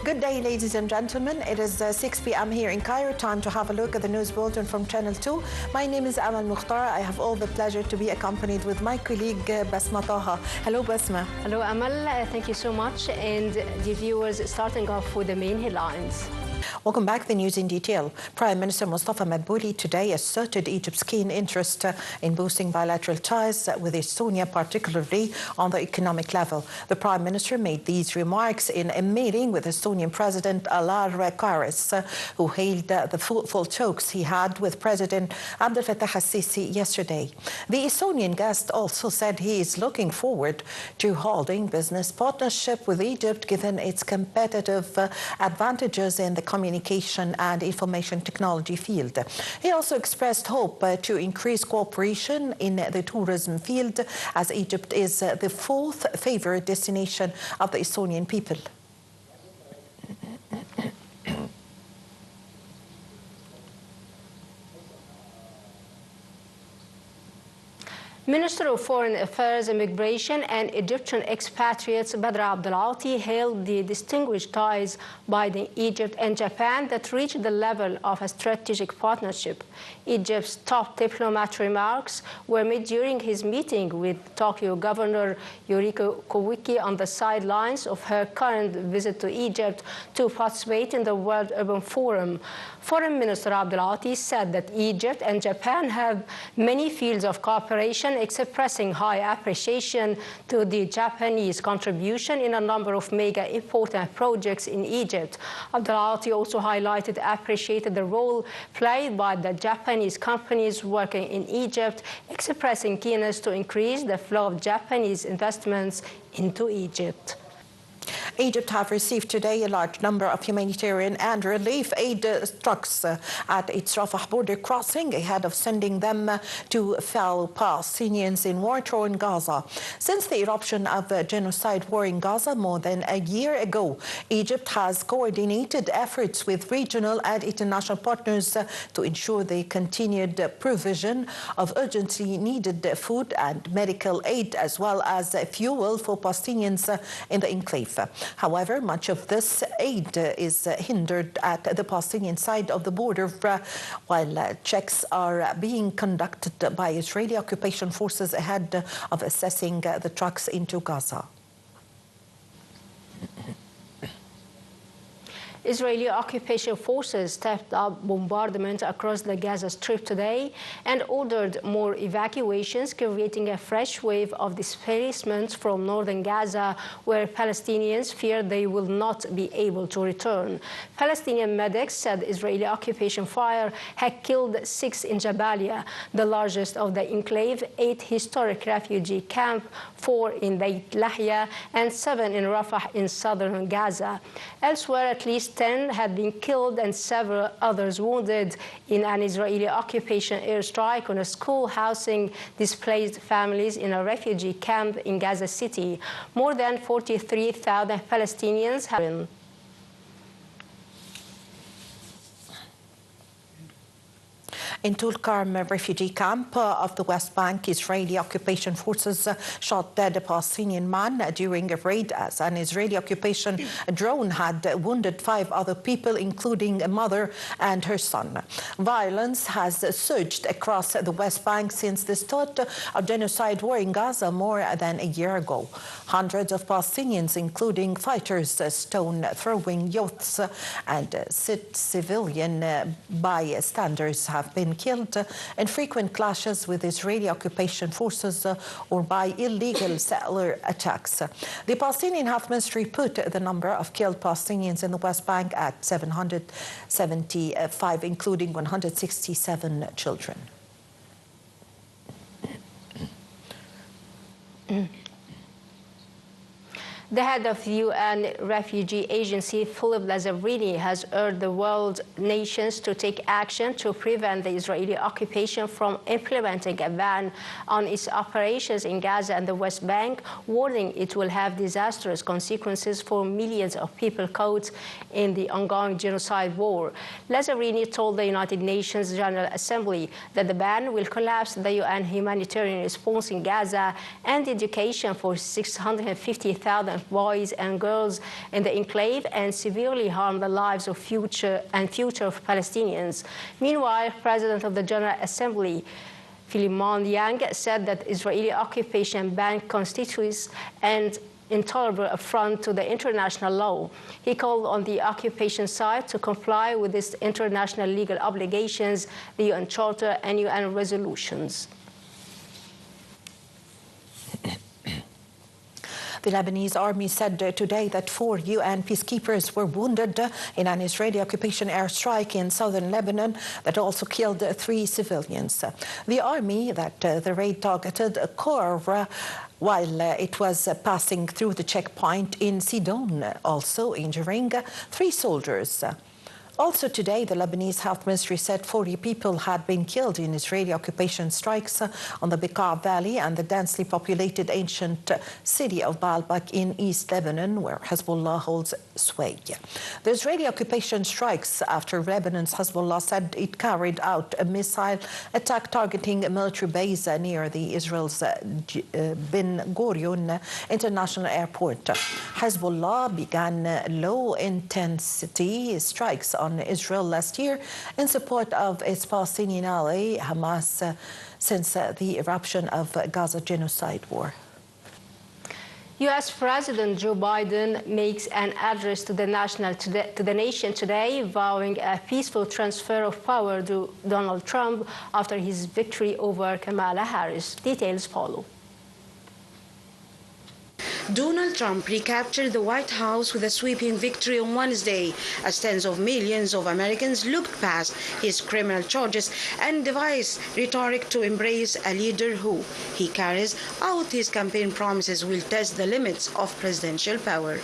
Good day, ladies and gentlemen. It is 6 p.m. here in Cairo. Time to have a look at the news bulletin from Channel 2. My name is Amal Mukhtar. I have all the pleasure to be accompanied with my colleague Basma Taha. Hello, Basma. Hello, Amal. Thank you so much. And the viewers, starting off with the main headlines. Welcome back. The news in detail. Prime Minister Mustafa Madbouli today asserted Egypt's keen interest in boosting bilateral ties with Estonia, particularly on the economic level. The Prime Minister made these remarks in a meeting with Estonian President Alar Karis, who hailed the fruitful talks he had with President Abdel Fattah al-Sisi yesterday. The Estonian guest also said he is looking forward to holding business partnership with Egypt, given its competitive advantages in the communication and information technology field. He also expressed hope to increase cooperation in the tourism field, as Egypt is the fourth favorite destination of the Estonian people. Minister of Foreign Affairs, Immigration and Egyptian expatriates Badr Abdelati hailed the distinguished ties by Egypt and Japan that reached the level of a strategic partnership. Egypt's top diplomat remarks were made during his meeting with Tokyo Governor Yoriko Kowiki on the sidelines of her current visit to Egypt to participate in the World Urban Forum. Foreign Minister Abdelati said that Egypt and Japan have many fields of cooperation, expressing high appreciation to the Japanese contribution in a number of mega important projects in Egypt. Abdelati also appreciated the role played by the Japanese companies working in Egypt, expressing keenness to increase the flow of Japanese investments into Egypt. Egypt have received today a large number of humanitarian and relief aid trucks at its Rafah border crossing ahead of sending them to fellow Palestinians in war-torn Gaza. Since the eruption of the genocide war in Gaza more than a year ago, Egypt has coordinated efforts with regional and international partners to ensure the continued provision of urgently needed food and medical aid, as well as fuel for Palestinians in the enclave. However, much of this aid is hindered at the Palestinian side of the border while checks are being conducted by Israeli occupation forces ahead of assessing the trucks into Gaza. Israeli occupation forces stepped up bombardment across the Gaza Strip today and ordered more evacuations, creating a fresh wave of displacement from northern Gaza, where Palestinians fear they will not be able to return. Palestinian medics said Israeli occupation fire had killed 6 in Jabalia, the largest of the enclave, 8 historic refugee camps, 4 in Beit Lahya, and 7 in Rafah in southern Gaza. Elsewhere, at least 10 had been killed and several others wounded in an Israeli occupation airstrike on a school housing displaced families in a refugee camp in Gaza City. More than 43,000 Palestinians have been. In Tulkarm refugee camp of the West Bank, Israeli occupation forces shot dead a Palestinian man during a raid as an Israeli occupation drone had wounded 5 other people, including a mother and her son. Violence has surged across the West Bank since the start of genocide war in Gaza more than a year ago. Hundreds of Palestinians, including fighters, stone-throwing youths, and civilian bystanders, have been killed in frequent clashes with Israeli occupation forces or by illegal settler attacks. The Palestinian Health Ministry put the number of killed Palestinians in the West Bank at 775, including 167 children. The head of the UN Refugee Agency, Philip Lazzarini, has urged the world nations to take action to prevent the Israeli occupation from implementing a ban on its operations in Gaza and the West Bank, warning it will have disastrous consequences for millions of people caught in the ongoing genocide war. Lazzarini told the United Nations General Assembly that the ban will collapse the UN humanitarian response in Gaza and education for 650,000 of boys and girls in the enclave and severely harm the lives of future of Palestinians. Meanwhile, President of the General Assembly, Philemon Yang, said that Israeli occupation ban constitutes an intolerable affront to the international law. He called on the occupation side to comply with its international legal obligations, the UN Charter and UN resolutions. The Lebanese army said today that 4 UN peacekeepers were wounded in an Israeli occupation airstrike in southern Lebanon that also killed 3 civilians. The army that the raid targeted Kor while it was passing through the checkpoint in Sidon, also injuring 3 soldiers. Also today, the Lebanese Health Ministry said 40 people had been killed in Israeli occupation strikes on the Bekaa Valley and the densely populated ancient city of Baalbek in East Lebanon, where Hezbollah holds sway. The Israeli occupation strikes after Lebanon's Hezbollah said it carried out a missile attack targeting a military base near the Israel's Ben Gurion International Airport. Hezbollah began low-intensity strikes on Israel last year in support of its Palestinian ally Hamas since the eruption of Gaza genocide war. U.S. President Joe Biden makes an address to the nation today, vowing a peaceful transfer of power to Donald Trump after his victory over Kamala Harris. Details follow. Donald Trump recaptured the White House with a sweeping victory on Wednesday, as tens of millions of Americans looked past his criminal charges and devised rhetoric to embrace a leader who, he carries out his campaign promises, will test the limits of presidential power.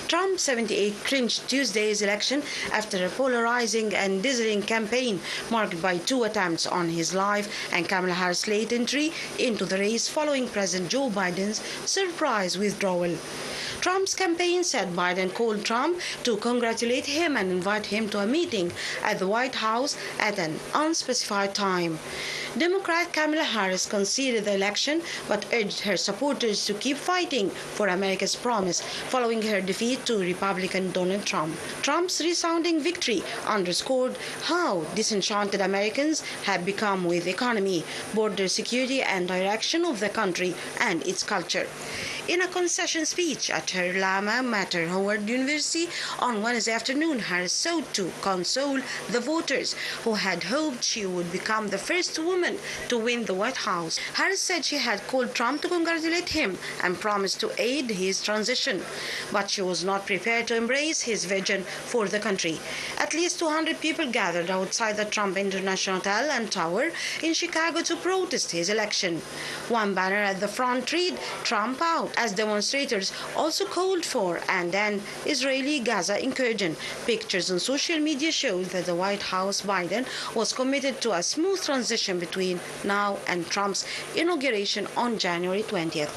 Trump, 78, clinched Tuesday's election after a polarizing and dizzying campaign marked by 2 attempts on his life and Kamala Harris' late entry into the race following President Joe Biden's surprise withdrawal. Trump's campaign said Biden called Trump to congratulate him and invite him to a meeting at the White House at an unspecified time. Democrat Kamala Harris conceded the election but urged her supporters to keep fighting for America's promise following her defeat to Republican Donald Trump. Trump's resounding victory underscored how disenchanted Americans have become with the economy, border security, and direction of the country and its culture. In a concession speech at her Alma Mater Howard University on Wednesday afternoon, Harris sought to console the voters who had hoped she would become the first woman to win the White House. Harris said she had called Trump to congratulate him and promised to aid his transition, but she was not prepared to embrace his vision for the country. At least 200 people gathered outside the Trump International Hotel and Tower in Chicago to protest his election. One banner at the front read, "Trump out," as demonstrators also called for an Israeli-Gaza incursion. Pictures on social media showed that the White House Biden was committed to a smooth transition between now and Trump's inauguration on January 20th.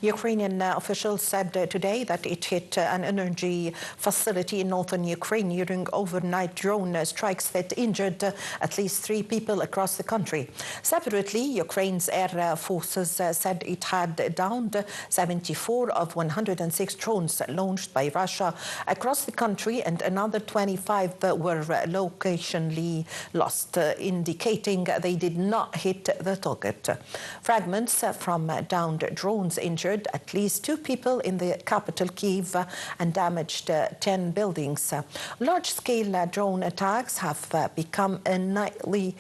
Ukrainian officials said today that it hit an energy facility in northern Ukraine during overnight drone strikes that injured at least 3 people across the country. Separately, Ukraine's air forces said it had downed 74 of 106 drones launched by Russia across the country, and another 25 were locationally lost, indicating they did not hit the target. Fragments from downed drones injured at least 2 people in the capital, Kyiv, and damaged 10 buildings. Large-scale drone attacks have become a nightly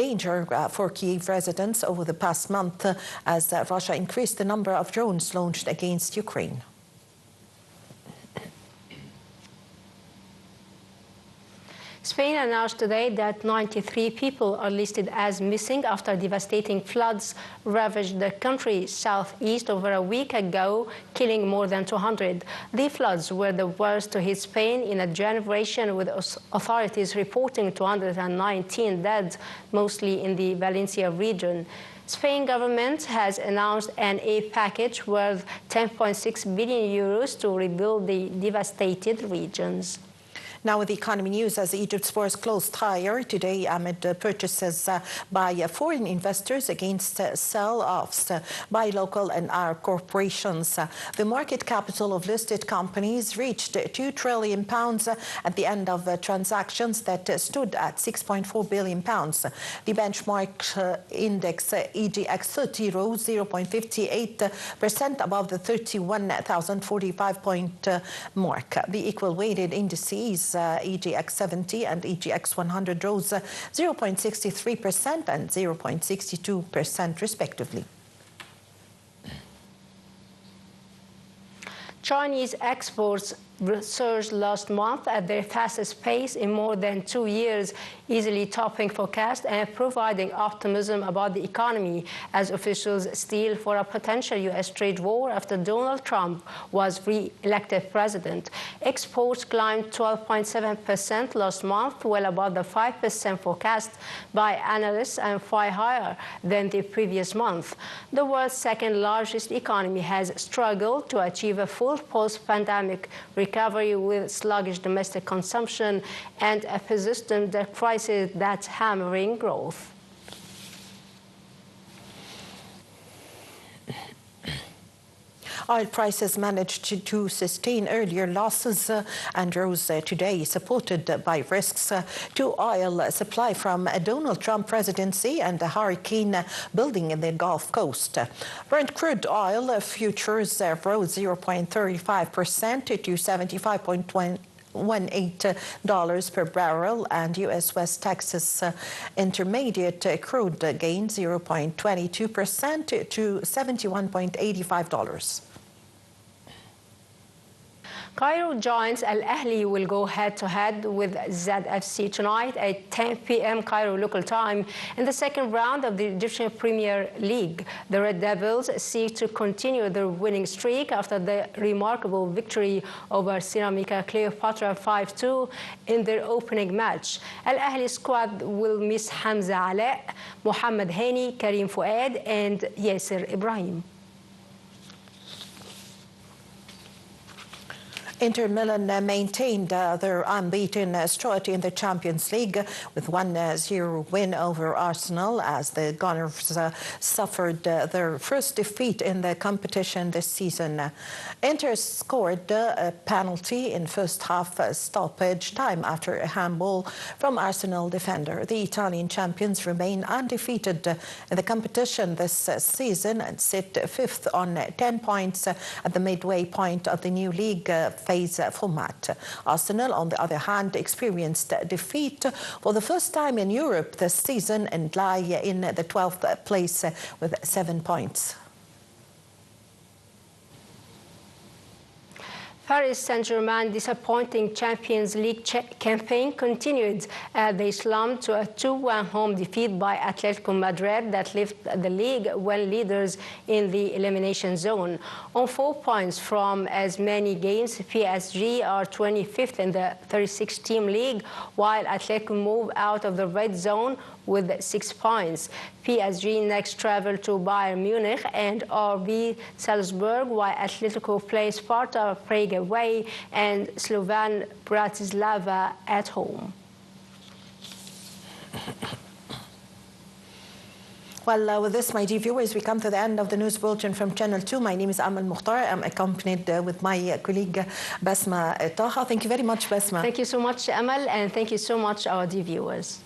danger for Kyiv residents over the past month as Russia increased the number of drones launched against Ukraine. Spain announced today that 93 people are listed as missing after devastating floods ravaged the country southeast over a week ago, killing more than 200. The floods were the worst to hit Spain in a generation, with authorities reporting 219 dead, mostly in the Valencia region. Spain government has announced an aid package worth 10.6 billion euros to rebuild the devastated regions. Now with the economy news, as Egypt's bourse closed higher today amid purchases by foreign investors against sell-offs by local and Arab corporations. The market capital of listed companies reached £2 trillion at the end of transactions that stood at £6.4 billion. The benchmark index EGX 30 rose 0.58% above the 31,045 point mark. The equal weighted indices EGX 70 and EGX 100 rose 0.63% and 0.62% respectively. Chinese exports surged last month at their fastest pace in more than 2 years, easily topping forecasts and providing optimism about the economy as officials steel for a potential U.S. trade war after Donald Trump was re-elected president. Exports climbed 12.7% last month, well above the 5% forecast by analysts and far higher than the previous month. The world's second largest economy has struggled to achieve a full post-pandemic recovery with sluggish domestic consumption and a persistent debt crisis that's hammering growth. Oil prices managed to sustain earlier losses and rose today, supported by risks to oil supply from a Donald Trump presidency and a hurricane building in the Gulf Coast. Brent crude oil futures rose 0.35% to $75.18 per barrel, and U.S. West Texas Intermediate crude gained 0.22% to $71.85. Cairo giants Al Ahly will go head-to-head with ZFC tonight at 10 p.m. Cairo local time in the second round of the Egyptian Premier League. The Red Devils seek to continue their winning streak after the remarkable victory over Ceramica Cleopatra 5-2 in their opening match. Al Ahly squad will miss Hamza Ala, Mohamed Hani, Karim Fouad, and Yasser Ibrahim. Inter Milan maintained their unbeaten strut in the Champions League with 1-0 win over Arsenal as the Gunners suffered their first defeat in the competition this season. Inter scored a penalty in first half stoppage time after a handball from Arsenal defender. The Italian champions remain undefeated in the competition this season and sit fifth on 10 points at the midway point of the new league phase format. Arsenal, on the other hand, experienced defeat for the first time in Europe this season and lie in the 12th place with 7 points. Paris Saint-Germain's disappointing Champions League campaign continued as they slumped to a 2-1 home defeat by Atletico Madrid that left the league well leaders in the elimination zone. On 4 points from as many games, PSG are 25th in the 36-team league, while Atletico move out of the red zone with 6 points. PSG next travel to Bayern Munich and RB Salzburg, while Atletico plays Sparta Prague away and Slovan Bratislava at home. Well, with this, my dear viewers, we come to the end of the news bulletin from Channel 2. My name is Amal Mukhtar. I'm accompanied with my colleague Basma Taha. Thank you very much, Basma. Thank you so much, Amal, and thank you so much, our dear viewers.